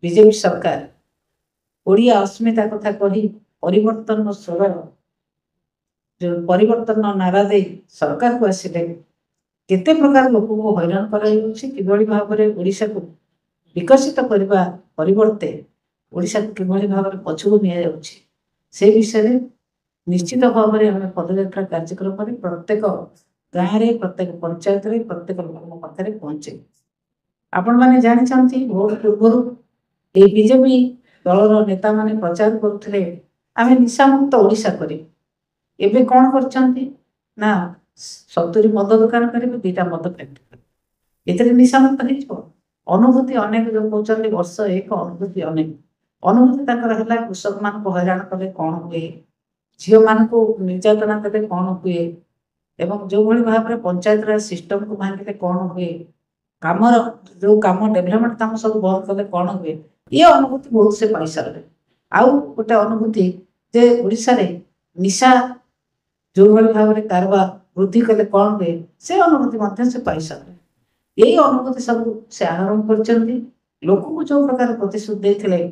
BJP सरकार ओडिया अस्मिता कथा कही परिवर्तन स्वर जो परिवर्तन नारा दे सरकार को आसिले केते प्रकार लोक को हैरान कर भाव में ओडिशा को विकसित करने परिवर्ते ओडिशा को किभली भाव में पछुको निया से विषय में निश्चित भाव में आम पदयात्रा कार्यक्रम प्रत्येक गाँव में प्रत्येक पंचायत में प्रत्येक लोक पाखे पहुँचे आपण मैंने जानते भोट पूर्व ये बीजेपी दलर नेता माने प्रचार करुले आम निशामुक्त ओडिशा करें एबे कौन कर 70 मद दुकान करेंगे 2टा मद फैक्ट्री ये निशामुक्त हो अनुभूति अनेक जो कहते वर्ष एक अनुभूति अनेक अनुभूति है कृषक मान हैरान कले कौन हुए झील मान निर्यातना देते कौन हुए एवं जो भाई भाव में पंचायत सिस्टम को भांगे कौन हुए कमर जो कम डेभलपमेंट कम सब बंद कले कौन हुए ये अनुभूति बहुत से पाई सारे आउ गोटे अनुभूति जे ओडिशा रे निशा जो भाई भाव में कारबार वृद्धि कले कौन हुए से अनुभूति से पाई सारे यही अनुभूति सब से आहरण कर लोक को जो प्रकार प्रतिश्रुति देते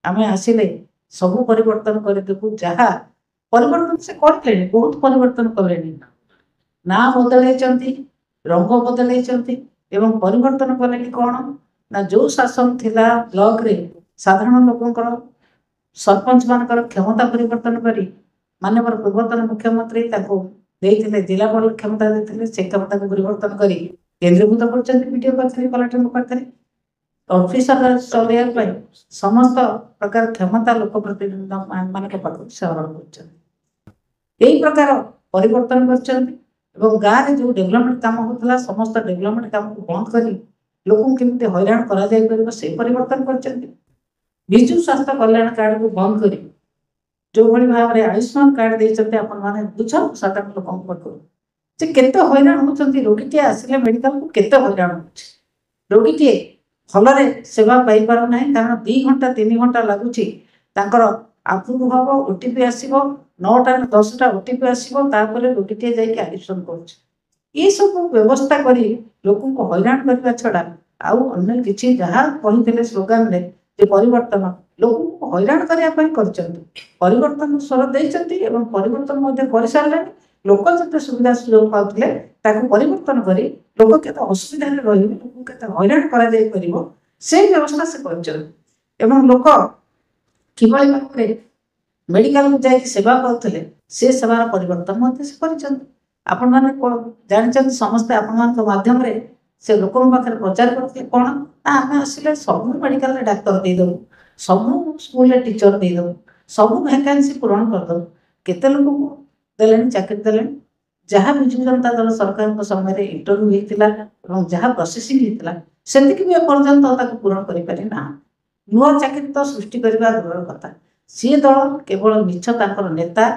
आम आसिले सब परिवर्तन करदेबू जहाँ परिवर्तन से करते बहुत परिवर्तन कले ना बदल रंग बदल एवं परिवर्तन कले कौन ना जो शासन थिला ब्लॉक रे साधारण लोकंकर सरपंच मानकर क्षमता परिवर्तन करी माननीय पूर्वतन मुख्यमंत्री देते जिलापाल क्षमता देते से क्षमता को परिवर्तन करी केन्द्रीभूत कर वीडियो पाखे कलेक्टर पाखे ऑफिसर चलने समस्त प्रकार क्षमता लोक प्रतिनिधि मान पाखु से हरण कर प्रकार परिवर्तन कर गाँव में जो डेभलपमेंट काम होता समस्त डेभलपमेंट काम को बंद कर लोक केमती हैरान कर से परिवर्तन कर विजु स्वास्थ्य कल्याण कार्ड को बंद कर जो भाई भाव में आयुष्मान कार्ड देते आपने बुझ साधारण लोक पाखु केते हैरान होती रोगीटे आसिले मेडिकल को केते हैरान हो रोगीटे भलरे सेवा पाई पार ना कारण 2 घंटा 3 घंटा लगुच आप्रुव हम ओटीपी आसो 9टा 10टा ओटीपी आसो रोगीटे जाकि आडमिशन कर सब व्यवस्था कर लोक को हैरान करने छड़ा आउ अन्य किसी जहाँ कहते स्लोगान रे परिवर्तन लोक को हैरान करने परिवर्तन स्वर देते परिवर्तन कर सारे लोक जो सुविधा सुजोग पाते परिवर्तन कर लोक के असुविधा लोक के हैरान कर से व्यवस्था से कर लोक किभली भाव में मेडिकल को जाकि सेवा पाते से सेवार परिवर्तन से आपण मैंने जानते समस्ते आपण माध्यम से लोक पाखे प्रचार करते कौन ना आम आसिले सब मेडिकल डाक्तर देदेबू सब स्कूल टीचर देदेबू सब वैकेंसी पूरण करदेबू केते लोक को देले चाकरी देले जहाँ विजु जनता दल सरकार समय इंटरव्यू होता जहाँ प्रोसेसिंग होता से पर्यंत पूरण कर नुआ चाकरी तो सृष्टि करने दूर कथा सी दल केवल मिछ नेता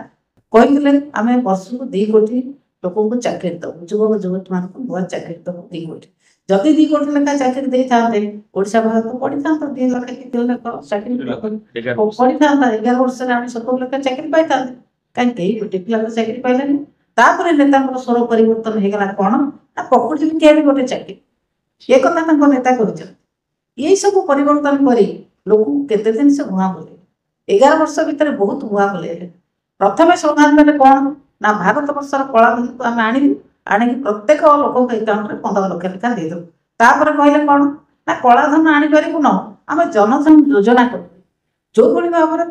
कहते आम वर्ष को 2 कोटी लोक को चाकरी दबू युवक युवती मान नुआ चाकरी दबू 2 कोटी जदि 2 कोटी लेखा चाकरी दे था ओडिशा बाहर तो पढ़ी था 2 लाख 3 लाख चाकरी पढ़ी था 11 वर्ष में 70 लाख चाकरी पाई था कहीं गोटे पिला चाकरी पाइलानी तापर नेता स्वर परिवर्तन हो गला कौन ना पकुड़ी बिकिया भी गोटे चाकरी ये कथा नेता कर यही सब परिवर्तन कर लोक केते दिन से भुआ बोले 11 वर्ष भितर बहुत भुआ बोले प्रथम स्लोगान देते कौन ना भारत वर्षर कला को आम आणी प्रत्येक लोक अकाउंट में 15 लाख लेखा देदेव तापर कहले कौन ना कलाधन आनीपरू न आम जनधन योजना कर जो भाव में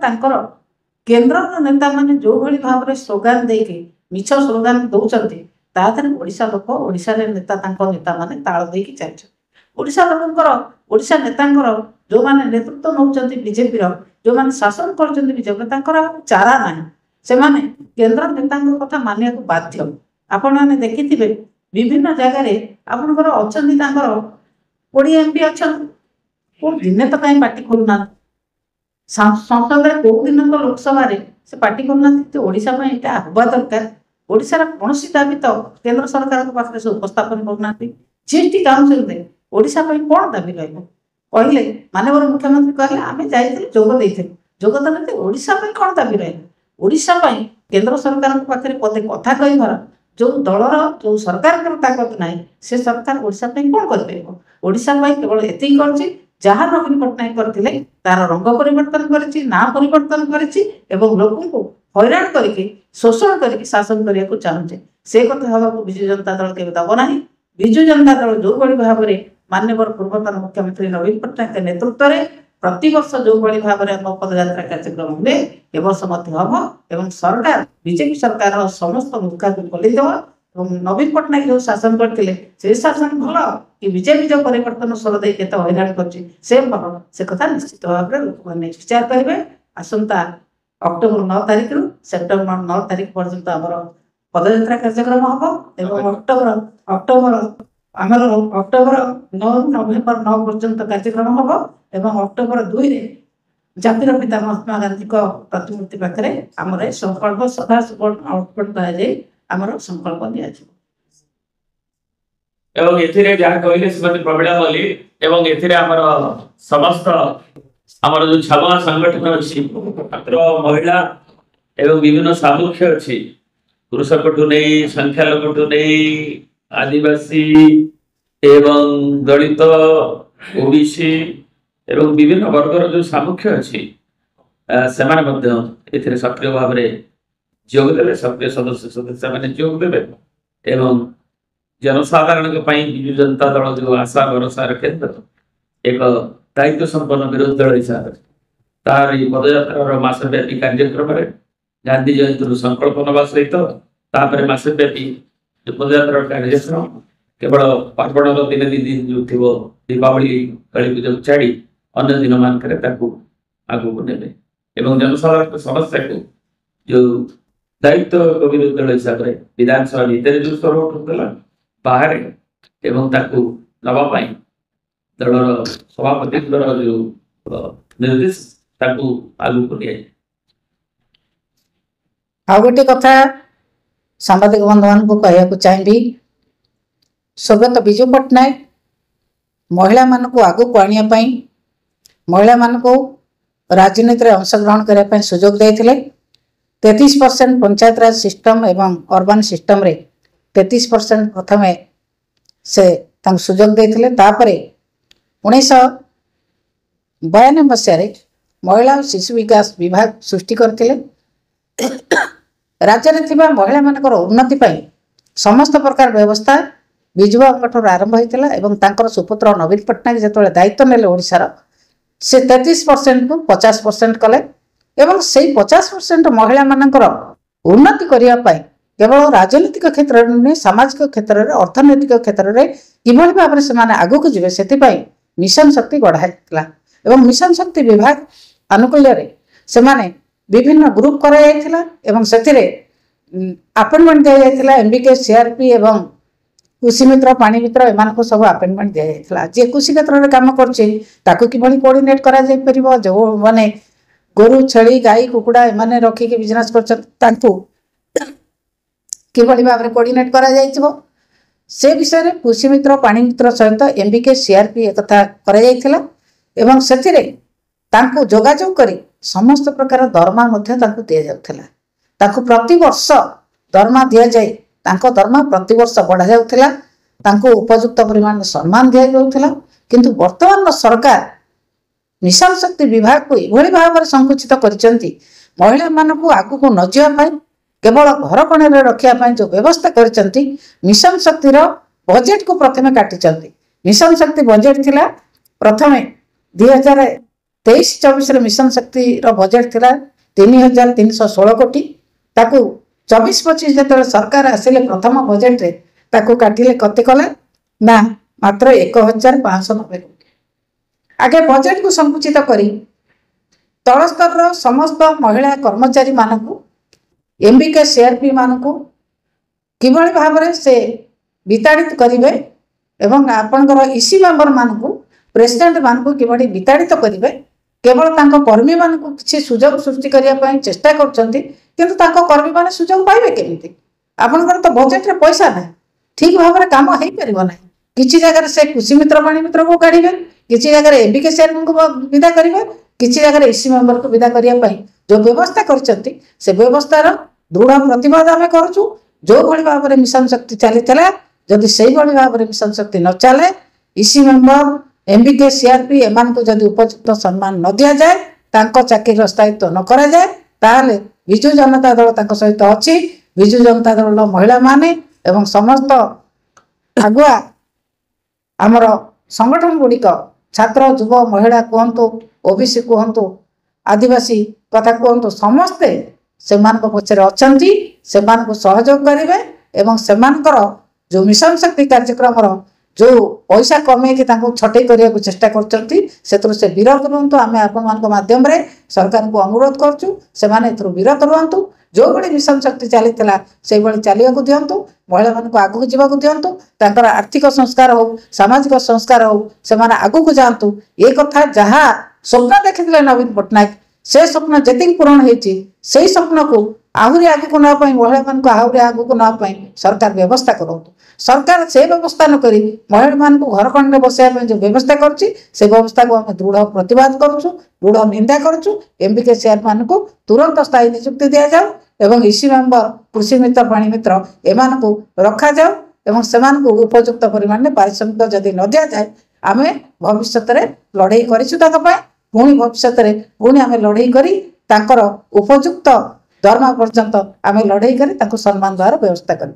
केन्द्र नेता मैंने जो भाई भाव में स्लोगान देके मिछ स्लोगान दौरान ओडिशा लोक ओडिशा नेता नेता मैंने ताल देकी चलते ओडिशा लोकंर ओडिशा नेता जो मैंने नेतृत्व नौ बीजेपी जो मैंने शासन कर बीजेपी चारा ना से केन्द्र नेता कथा मानिया बाध्य आपण मैंने देखिथे विभिन्न जगार आपंकर अच्छा 20 MP अच्छा दिने तो कहीं पार्टी खोलुना संसद कौ दिन तो लोकसभा से पार्टी करना ओडिशा यहाँ हवा दरकार ओडिशार कौन दाबी तो केन्द्र सरकार पाखे से उपस्थापन करना जीएसटी काउंसिल में ओडिशा कौन दाबी कहले माननीय मुख्यमंत्री कहले आम जाइए जोगदान ओडिशा कौन दाबी रहा ओडिशा केन्द्र सरकार पाखे पदे कथा कहबार जो दलर जो सरकार ताकत ना से सरकार ओडिशा कौन कर ओडिशा केवल एति कर जहाँ नवीन पट्टनायक करथिले तार रंग परिवर्तन करिछि ना परिवर्तन करिछि एवं लोकन को हैरान करके शोषण करके शासन करिया को चाहुचे से कथा हवा विजु जनता दल के दब नाही। विजु जनता दल जो बड़ी भाव में माननीय पूर्वतन मुख्यमंत्री नवीन पट्टनायक नेतृत्व में प्रतिवर्ष जो बड़ी भाव में आम पदयात्रा कार्यक्रम हुए ए वर्ष हम एवं सरकार बीजेपी सरकार समस्त मुखा को खोलीदेव नवीन पट्टनायक जो शासन करते से शासन भल कि बीजेपी जो परिवर्तन स्वर दे हैरान कर कथा निश्चित भाव में लोक मैंने विचार करेंगे। आसंता अक्टोबर 9 तारिख रु सेप्टेम्बर 9 तारिख पर्यंत आम पदयात्रा कार्यक्रम हम और अक्टोबर आमर अक्टोबर 9 नवेम्बर 9 पर्यंत कार्यक्रम हम और अक्टोबर 2 जातिर पिता महात्मा गांधी प्रतिमूर्ति पाखे आम संकल्प सदा अर्पण कर संकल्प दिया एवं एथिरे जहाँ कहले श्रीमती प्रवीणा मल्लिक एवं एथिरे आमर समस्त आमर जो छामुआ संगठन अच्छी मात्र महिला एवं विभिन्न सामुख्य अच्छी पुरुष कटु नहीं संख्यालघु नहीं आदिवासी एवं दलित ओबीसी एवं विभिन्न वर्गर जो सामुख्य अच्छी से सक्रिय भाव में जोगदे सक्रिय सदस्य सदस्य मैंने जोगदे एवं जनसाधारण विजु जनता दल जो आशा भरोसा केन्द्र एक दायित्व संपन्न विरोधी दल हिसाब से तार पदयात्रा मासव्यापी कार्यक्रम में गांधी जयंती संकल्प नवा सहित मासव्यापी जो पदयात्रा कार्यक्रम केवल पार्वण दिन दिन जो थी दीपावली काली पूजा छाड़ी अन्य दिन मानक आगू ने जनसाधारण समस्या को जो दायित्व विरोधी दल हिसाब से विधानसभा भितर जो स्वर उठूला बाहर एवं नवाई दलर सभापति जो निर्देश आगू को आ गोटे कथा सांबादिक बंधु मान को कहना चाहिए स्वर्गत विजु पट्टनायक महिला मान को आगू को आने महिला मान को राजनीति में अंशग्रहण करने सुजोग देते 33% पंचायत राज सिस्टम एवं अर्बन सिस्टम रे 33% प्रथम से सुजोग देते 1992 मसीह महिला और शिशु विकास विभाग सृष्टि करते राज्य में महिला मानकर उन्नति समस्त प्रकार व्यवस्था विजुबाबू आरंभ होता सुपुत्र नवीन पट्टनायक जो दायित्व नेले ओडिशार से 33% को 50% कले एवं से 50% महिला मानकर उन्नति करने केवल राजनीतिक क्षेत्र में नहीं सामाजिक क्षेत्र में अर्थनैतिक क्षेत्र में किभली भाव से आगू को जीवे से मिशन शक्ति गढ़ा एवं मिशन शक्ति विभाग आनुकूल्य से विभिन्न ग्रुप कर अपॉइंटमेंट दि जाता एमबीके सीआरपी एवं कृषि मित्र पानी मित्र एम सब अपॉइंटमेंट दि जाता जे कृषि क्षेत्र में कम कर कोऑर्डिनेट करा जाय परिबो जो माने गोरु छेली गाई कुकुड़ा एमाने रखिक बिजनेस कर किभली भाव में कोऑर्डिनेट करा जायतिबो से विषय में कृषि मित्र पानी मित्र सहित एमबीके सीआरपी एक कथा करा जायतिला एवं सेथिरे तांको जोगाजोग करी समस्त प्रकार दरमा मध्य तांको दिया जाउथिला तांको प्रति वर्ष दरमा दिया जाय तांको दरमा प्रति वर्ष बढ़ा जाउथिला तांको उपयुक्त परिमाण सम्मान दिया जाउथिला किंतु वर्तमान सरकार मिशन शक्ति विभाग को यह भाव में संकुचित करिसेंती महिला मान को आगू को न जावा केवल घर कोणे रखा जो व्यवस्था करिसेंती मिशन शक्तिर बजेट को प्रथमे काटिचंती मिशन शक्ति बजेट थिला प्रथमे 2023-24 मिशन शक्ति बजेट थिला 3316 कोटी ताकू 24-25 जो सरकार आसिले प्रथम बजेट रे ताकू काटिले कते कले ना मात्र 1590 कोटी आगे बजेट को संकुचित करी तल स्तर समस्त महिला कर्मचारी मानकू एमबीके सीआरपी मानकू किभली भाव से विताड़ित करेंगे एवं आपणकर इसी मेंबर मानकू प्रेसिडेंट मानकू किभली विताड़ित करेंगे केवल तांको कर्मी मानकू किछि सुजोग सृष्टि करिया पई चेष्टा करछंती किंतु तांको कर्मी माने सुजोग पाइबे केमिति आपणकर तो बजेट रे पैसा ना ठीक भाव में काम हेई परिबो ना किछि जगह से कृषि मित्र पानी मित्र को काढिबे किछि जगह एमबीके सीआरपी को विदा करिवे किछि जगह इसी मेंबर को विदा करिया पई जो व्यवस्था करछंती से व्यवस्थार दृढ़ प्रतिवाद आम करूँ जो भली भाव में मिशन शक्ति चली जदि से भाव में मिशन शक्ति न चले इसी मेंबर एमबीके सीआरपी एमानकु जदि उपयुक्त सम्मान न दिया जाए तांको चाकरी स्थायित्व न करा जाए ताहले विजु जनता दल तांको सहित अछि। विजु जनता दल महिला माने एवं समस्त आगुआ आमर संगठन गुड़िक छात्र युव महिला कहतु ओबीसी कहतु आदिवासी कथा कहतु समस्ते से पक्षर अच्छा से सहयोग करेंगे एवं सेमानकर जो मिशन शक्ति कार्यक्रम जो पैसा कमे छटई करने को चेष्टा कर विरत रुहतु। आम आपण माध्यम सरकार को अनुरोध करुँ से विरत रुहतु। जो बड़ी मिशन शक्ति चली से चलने को दिंतु महिला मान आगू जावाक दिंतु आर्थिक संस्कार हो सामाजिक संस्कार हो से आगू को जातु। ये कथा जहाँ स्वप्न देखी नवीन पट्टनायक से स्वप्न जी पूरण होती से स्वप्न को आहरी आगू को नापाई महिला मान आहरी आगू को नापाई सरकार व्यवस्था करूँ। सरकार से व्यवस्था न करी महिला मान घर खंडे बसाया जो व्यवस्था करुच्ची से व्यवस्था को आम दृढ़ प्रतिवाद करुचु दृढ़ निंदा करुचु। एमबीके सीआरपी को तुरंत स्थायी नियुक्ति दि जाऊ एवं ईसी मेंबर कृषि मित्र पाणी मित्र एमान को रखा जाऊ एवं सेमान को उपयुक्त परिमाण में पारिश्रमिक जदि न दि जाए आम भविष्य में लड़े पुणी भविष्य में पुणी आम लड़े कर उपयुक्त दरमा पर्यंत आम लड़े कर सम्मान द्वारा व्यवस्था कर।